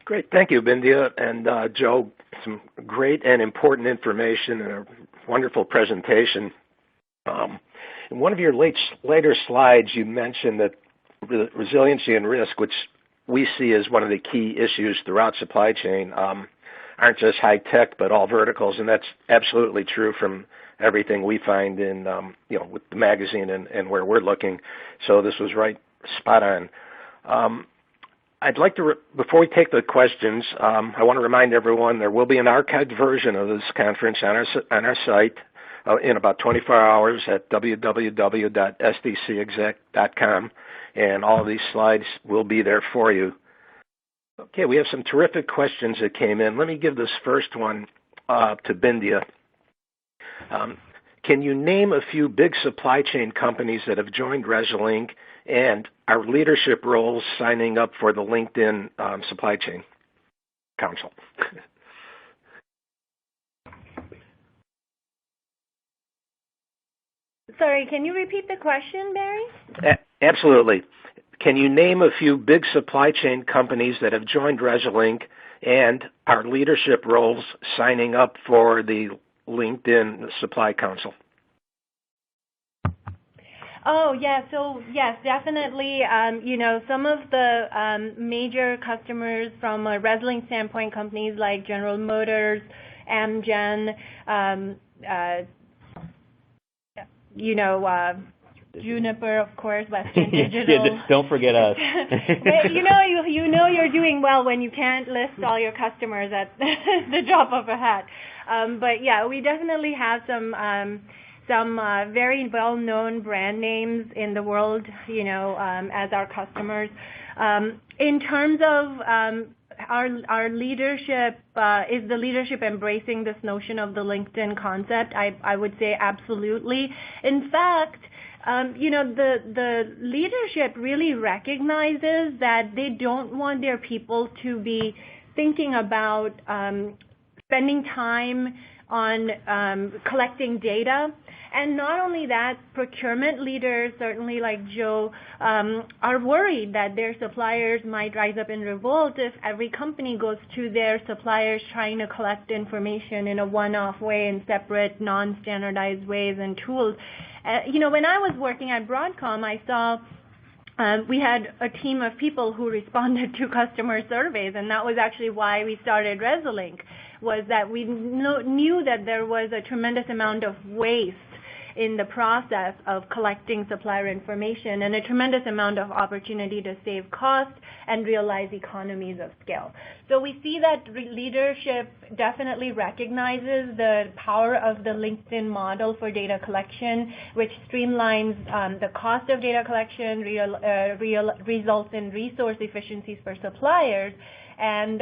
Great. Thank you, Bindya and Joe. Some great and important information and a wonderful presentation. In one of your later slides, you mentioned that resiliency and risk, which we see as one of the key issues throughout supply chain, aren't just high tech, but all verticals, and that's absolutely true from everything we find in, with the magazine and where we're looking. So this was right spot on. I'd like to, before we take the questions, I want to remind everyone there will be an archived version of this conference on our site in about 24 hours at www.sdcexec.com, and all of these slides will be there for you. Okay, we have some terrific questions that came in. Let me give this first one to Bindya. Can you name a few big supply chain companies that have joined Resiliency and our leadership roles signing up for the LinkedIn Supply Chain Council? Sorry, can you repeat the question, Barry? Absolutely. Can you name a few big supply chain companies that have joined Resiliency and our leadership roles signing up for the LinkedIn Supply Council? Oh, yeah. So, yes, definitely. Some of the major customers from a Resiliency standpoint, companies like General Motors, Amgen, Juniper, of course, Western Digital. Yeah, don't forget us. But you know you're doing well when you can't list all your customers at the drop of a hat. But yeah, we definitely have some very well-known brand names in the world, as our customers. In terms of our leadership, is the leadership embracing this notion of the LinkedIn concept? I would say absolutely. In fact, the leadership really recognizes that they don't want their people to be thinking about spending time on collecting data. And not only that, procurement leaders, certainly like Joe, are worried that their suppliers might rise up in revolt if every company goes to their suppliers trying to collect information in a one-off way in separate, non-standardized ways and tools. When I was working at Broadcom, I saw we had a team of people who responded to customer surveys, and that was actually why we started Resiliency, was that we knew that there was a tremendous amount of waste in the process of collecting supplier information and a tremendous amount of opportunity to save cost and realize economies of scale. So we see that leadership definitely recognizes the power of the LinkedIn model for data collection, which streamlines the cost of data collection, results in resource efficiencies for suppliers, and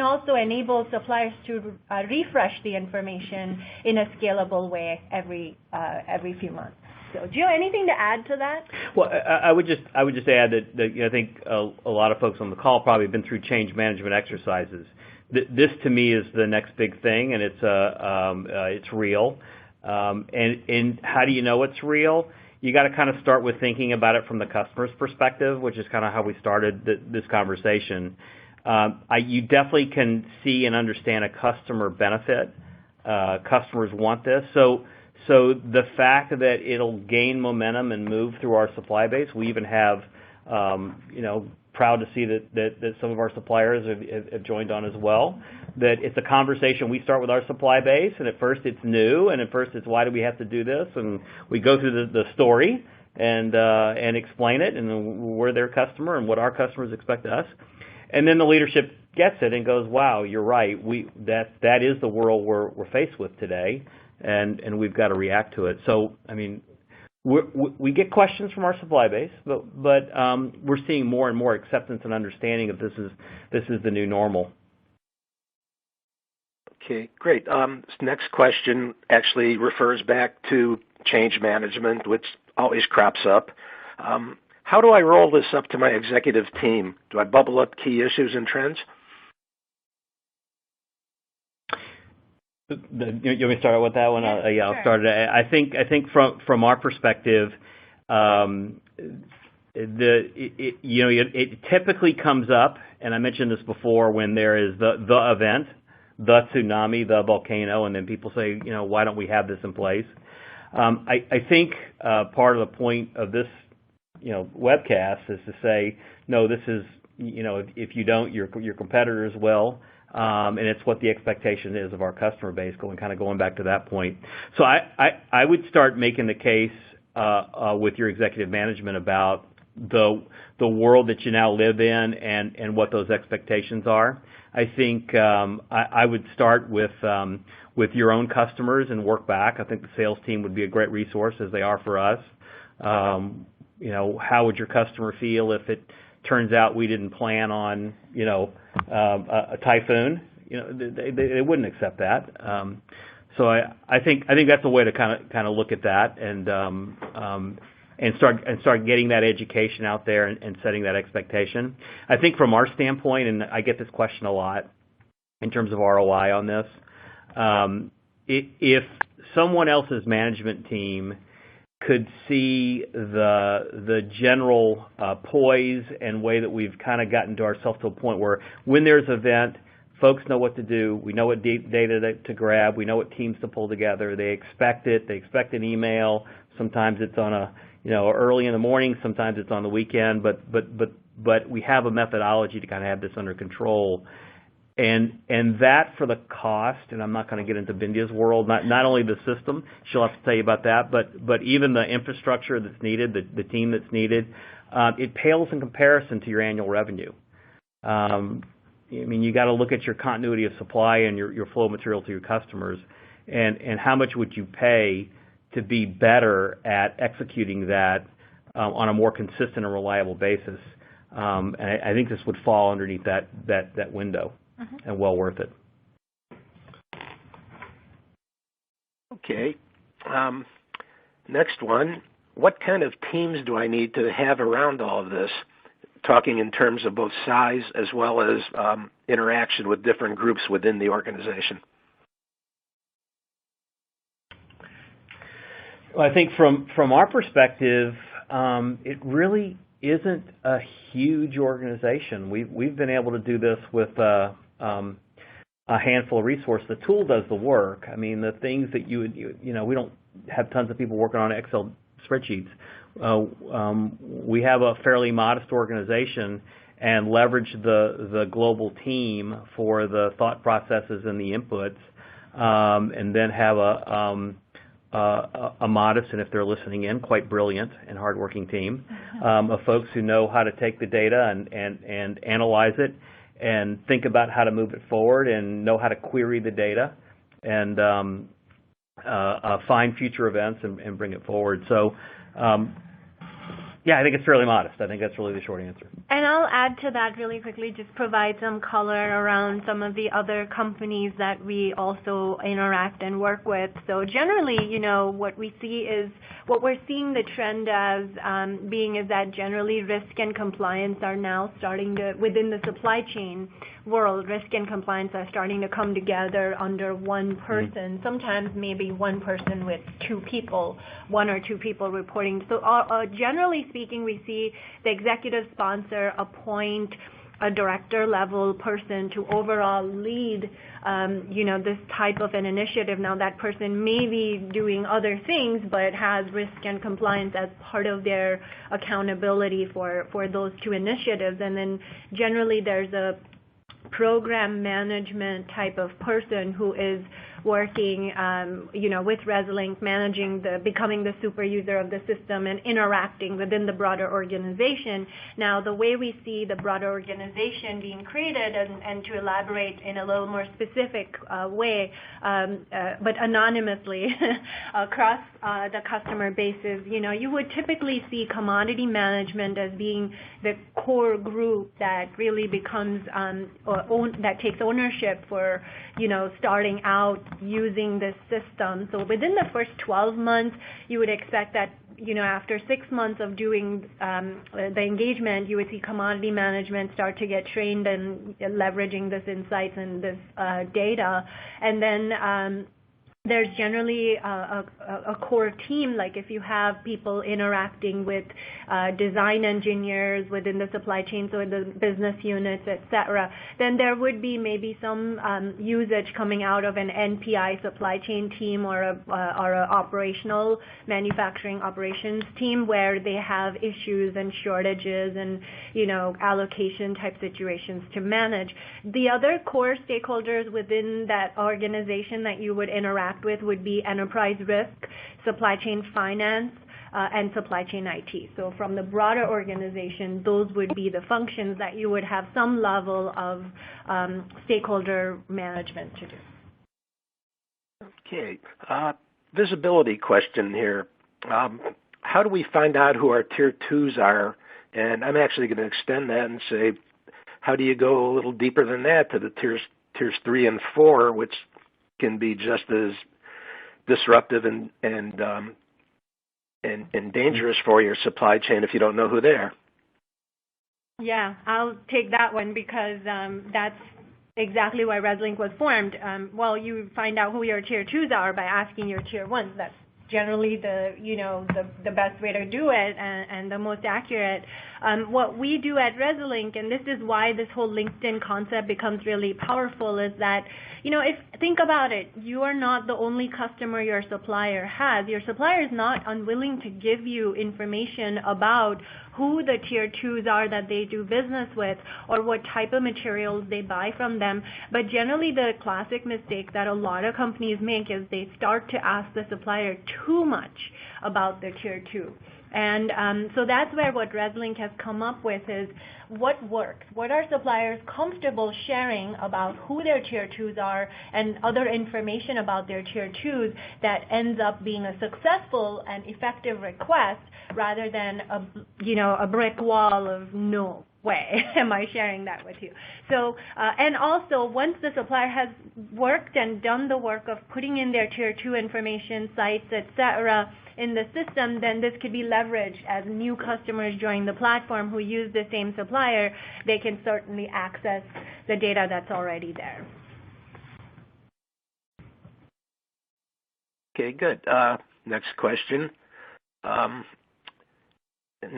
also enables suppliers to refresh the information in a scalable way every few months. So, Joe, anything to add to that? Well, I would just add that I think a lot of folks on the call probably have been through change management exercises. This to me is the next big thing, and it's real. And how do you know it's real? You got to kind of start with thinking about it from the customer's perspective, which is kind of how we started this conversation. You definitely can see and understand a customer benefit. Customers want this. So the fact that it'll gain momentum and move through our supply base, we even have, proud to see that some of our suppliers have joined on as well. That it's a conversation we start with our supply base, and at first it's new, and at first it's why do we have to do this, and we go through the story and explain it, and we're their customer and what our customers expect of us. And then the leadership gets it and goes, wow, you're right. That is the world we're faced with today, and we've got to react to it. So, I mean, we get questions from our supply base, but we're seeing more and more acceptance and understanding of this is the new normal. Okay, great. This next question actually refers back to change management, which always crops up. How do I roll this up to my executive team? Do I bubble up key issues and trends? You want me to start with that one? Yeah, I'll sure. start it. I think from our perspective, it typically comes up, and I mentioned this before, when there is the event, the tsunami, the volcano, and then people say, why don't we have this in place? I think part of the point of this, webcast is to say, no, this is, if you don't, your competitors will. And it's what the expectation is of our customer base, going back to that point. So I would start making the case with your executive management about the world that you now live in and what those expectations are. I think I would start with your own customers and work back. I think the sales team would be a great resource, as they are for us. How would your customer feel if it turns out we didn't plan on, a typhoon? They wouldn't accept that. So I think that's a way to kind of look at that and start getting that education out there and setting that expectation. I think from our standpoint, and I get this question a lot in terms of ROI on this, if someone else's management team could see the general poise and way that we've kind of gotten to ourselves to a point where when there's an event, folks know what to do. We know what data to grab. We know what teams to pull together. They expect it. They expect an email. Sometimes it's on early in the morning. Sometimes it's on the weekend. But we have a methodology to kind of have this under control. And that, for the cost, and I'm not going to get into Bindia's world, not only the system, she'll have to tell you about that, but even the infrastructure that's needed, the team that's needed, it pales in comparison to your annual revenue. You got to look at your continuity of supply and your flow of material to your customers, and how much would you pay to be better at executing that on a more consistent and reliable basis. And I think this would fall underneath that window. And well worth it. Okay. Next one. What kind of teams do I need to have around all of this? Talking in terms of both size as well as interaction with different groups within the organization. Well, I think from our perspective, it really isn't a huge organization. We've been able to do this with a handful of resources. The tool does the work. The things that we don't have tons of people working on Excel spreadsheets. We have a fairly modest organization and leverage the global team for the thought processes and the inputs, and then have a modest, and if they're listening in, quite brilliant and hardworking team of folks who know how to take the data and analyze it and think about how to move it forward and know how to query the data and find future events and bring it forward. So, I think it's fairly modest. I think that's really the short answer. And I'll add to that really quickly, just provide some color around some of the other companies that we also interact and work with. So generally, what we see is, what we're seeing the trend as being is that generally risk and compliance are now starting to, within the supply chain world, risk and compliance are starting to come together under one person, sometimes maybe one person with one or two people reporting. So generally speaking, we see the executive sponsor appoint a director level person to overall lead this type of an initiative. Now that person may be doing other things, but has risk and compliance as part of their accountability for those two initiatives. And then generally there's a program management type of person who is working, with Resilink, becoming the super user of the system and interacting within the broader organization. Now, the way we see the broader organization being created, and to elaborate in a little more specific way, but anonymously across the customer bases, you would typically see commodity management as being the core group that really becomes, that takes ownership for, starting out using this system. So within the first 12 months, you would expect that, after 6 months of doing the engagement, you would see commodity management start to get trained and leveraging this insights and this data. And then there's generally a core team, like if you have people interacting with design engineers within the supply chain, so in the business units, et cetera, then there would be maybe some usage coming out of an NPI supply chain team or a operational manufacturing operations team where they have issues and shortages and, allocation type situations to manage. The other core stakeholders within that organization that you would interact with would be enterprise risk, supply chain finance, and supply chain IT. So from the broader organization, those would be the functions that you would have some level of stakeholder management to do. Okay. Visibility question here. How do we find out who our tier 2s are? And I'm actually going to extend that and say, how do you go a little deeper than that to the tiers 3 and 4, which can be just as disruptive and dangerous for your supply chain if you don't know who they are? Yeah, I'll take that one because that's exactly why Resilink was formed. Well, you find out who your tier 2s are by asking your tier 1s. That's generally the best way to do it and the most accurate. What we do at Resilink, and this is why this whole LinkedIn concept becomes really powerful, is that think about it, you are not the only customer your supplier has. Your supplier is not unwilling to give you information about who the tier 2s are that they do business with or what type of materials they buy from them. But generally the classic mistake that a lot of companies make is they start to ask the supplier too much about the tier 2. And so that's where what Resilink has come up with is what works. What are suppliers comfortable sharing about who their tier 2s are and other information about their tier 2s that ends up being a successful and effective request rather than a brick wall of no way am I sharing that with you. So, and also once the supplier has worked and done the work of putting in their tier 2 information, sites, etc., in the system, then this could be leveraged as new customers join the platform who use the same supplier. They can certainly access the data that's already there. Okay, good. Next question. And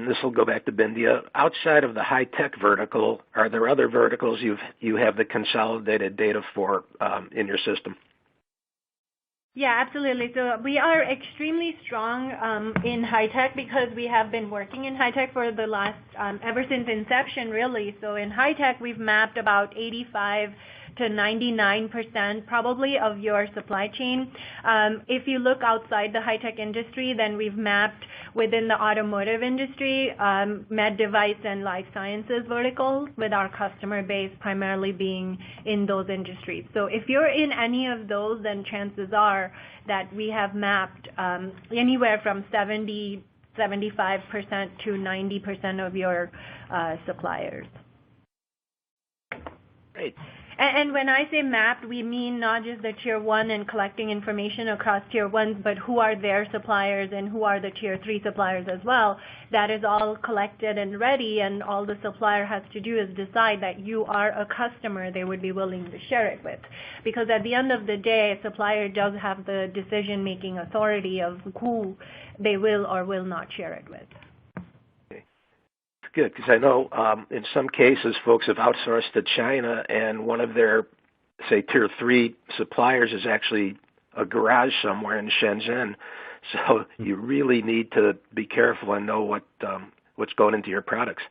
this will go back to Bindya. Outside of the high-tech vertical, are there other verticals you have the consolidated data for in your system? Yeah, absolutely. So we are extremely strong in high-tech because we have been working in high-tech for the last, ever since inception, really. So in high-tech, we've mapped about 85 to 99% probably of your supply chain. If you look outside the high-tech industry, then we've mapped within the automotive industry, med device and life sciences verticals, with our customer base primarily being in those industries. So if you're in any of those, then chances are that we have mapped anywhere from 75% to 90% of your suppliers. Great. And when I say mapped, we mean not just the tier 1 and collecting information across tier 1s, but who are their suppliers and who are the tier 3 suppliers as well. That is all collected and ready, and all the supplier has to do is decide that you are a customer they would be willing to share it with. Because at the end of the day, a supplier does have the decision-making authority of who they will or will not share it with. Good, because I know in some cases folks have outsourced to China, and one of their, say, tier 3 suppliers is actually a garage somewhere in Shenzhen. So you really need to be careful and know what's going into your products.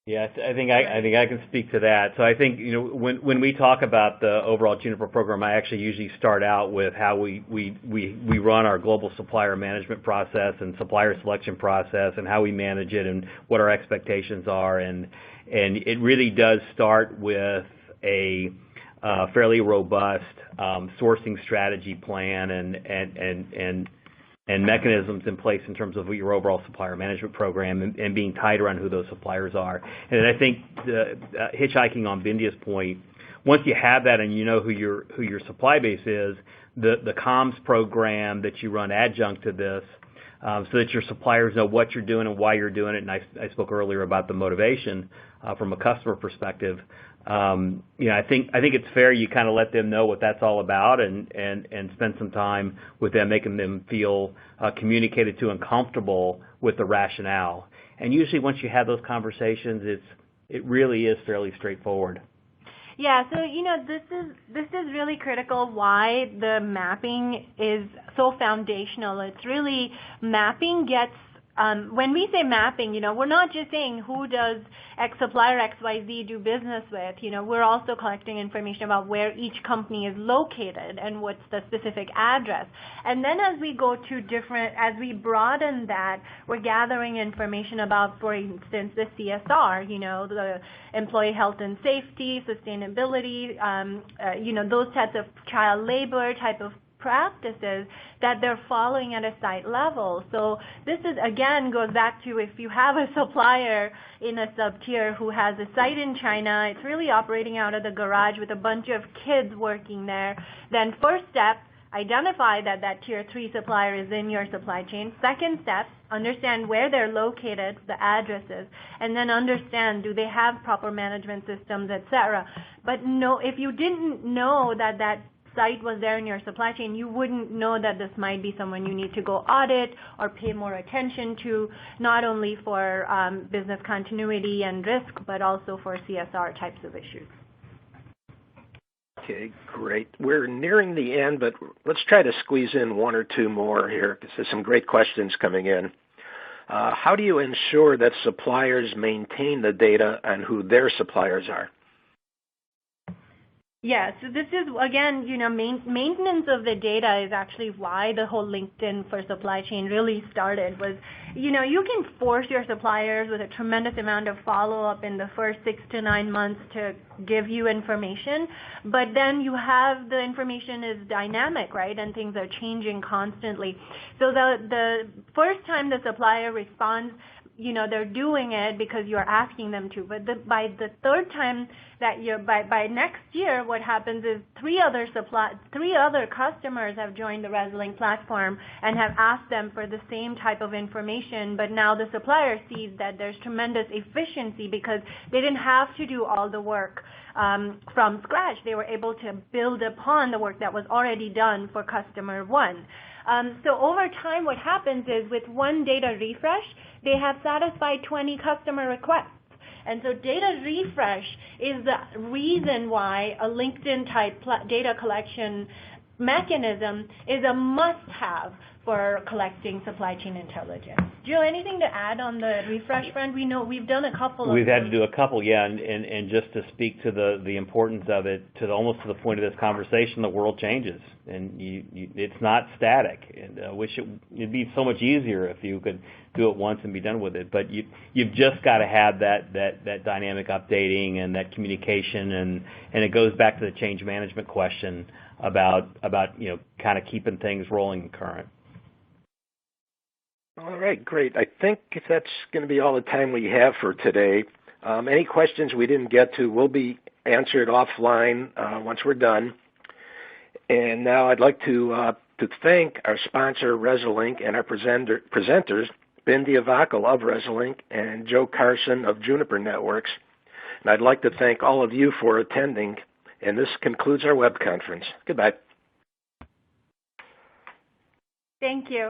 Yeah, I think I can speak to that. So I think when we talk about the overall Juniper program, I actually usually start out with how we run our global supplier management process and supplier selection process and how we manage it and what our expectations are, and it really does start with a fairly robust sourcing strategy plan and mechanisms in place in terms of your overall supplier management program and being tied around who those suppliers are. And I think hitchhiking on Bindya's point, once you have that and you know who your supply base is, the comms program that you run adjunct to this so that your suppliers know what you're doing and why you're doing it. And I spoke earlier about the motivation from a customer perspective. I think it's fair you kind of let them know what that's all about and spend some time with them, making them feel communicated to and comfortable with the rationale. And usually once you have those conversations, it really is fairly straightforward. Yeah, so this is really critical why the mapping is so foundational. It's really mapping gets when we say mapping, we're not just saying who does X supplier XYZ do business with. We're also collecting information about where each company is located and what's the specific address. And then as we go to as we broaden that, we're gathering information about, for instance, the CSR, the employee health and safety, sustainability, those types of child labor type of practices that they're following at a site level. So this is, again, goes back to if you have a supplier in a sub-tier who has a site in China, it's really operating out of the garage with a bunch of kids working there, then first step, identify that tier 3 supplier is in your supply chain. Second step, understand where they're located, the addresses, and then understand, do they have proper management systems, etc. But no, if you didn't know that site was there in your supply chain, you wouldn't know that this might be someone you need to go audit or pay more attention to, not only for business continuity and risk, but also for CSR types of issues. Okay, great. We're nearing the end, but let's try to squeeze in one or two more here because there's some great questions coming in. How do you ensure that suppliers maintain the data on who their suppliers are? Yeah, so this is, again, maintenance of the data is actually why the whole LinkedIn for supply chain really started was, you can force your suppliers with a tremendous amount of follow-up in the first 6 to 9 months to give you information, but then you have the information is dynamic, right, and things are changing constantly. So the first time the supplier responds, they're doing it because you're asking them to. But by the third time that by next year, what happens is three other customers have joined the Resiliency platform and have asked them for the same type of information. But now the supplier sees that there's tremendous efficiency because they didn't have to do all the work from scratch. They were able to build upon the work that was already done for customer one. So over time, what happens is with one data refresh, they have satisfied 20 customer requests. And so data refresh is the reason why a LinkedIn-type data collection mechanism is a must-have for collecting supply chain intelligence. Jill, anything to add on the refresh front? We know we've done a couple of We've had to do a couple, yeah, and just to speak to the importance of it, almost to the point of this conversation, the world changes, and it's not static. And I wish it'd be so much easier if you could do it once and be done with it. But you've just got to have that dynamic updating and that communication, and it goes back to the change management question about kind of keeping things rolling and current. All right, great. I think that's going to be all the time we have for today. Any questions we didn't get to will be answered offline once we're done. And now I'd like to thank our sponsor, Resilink, and our presenters, Ben Diavaco of Resilink and Joe Carson of Juniper Networks. And I'd like to thank all of you for attending. And this concludes our web conference. Goodbye. Thank you.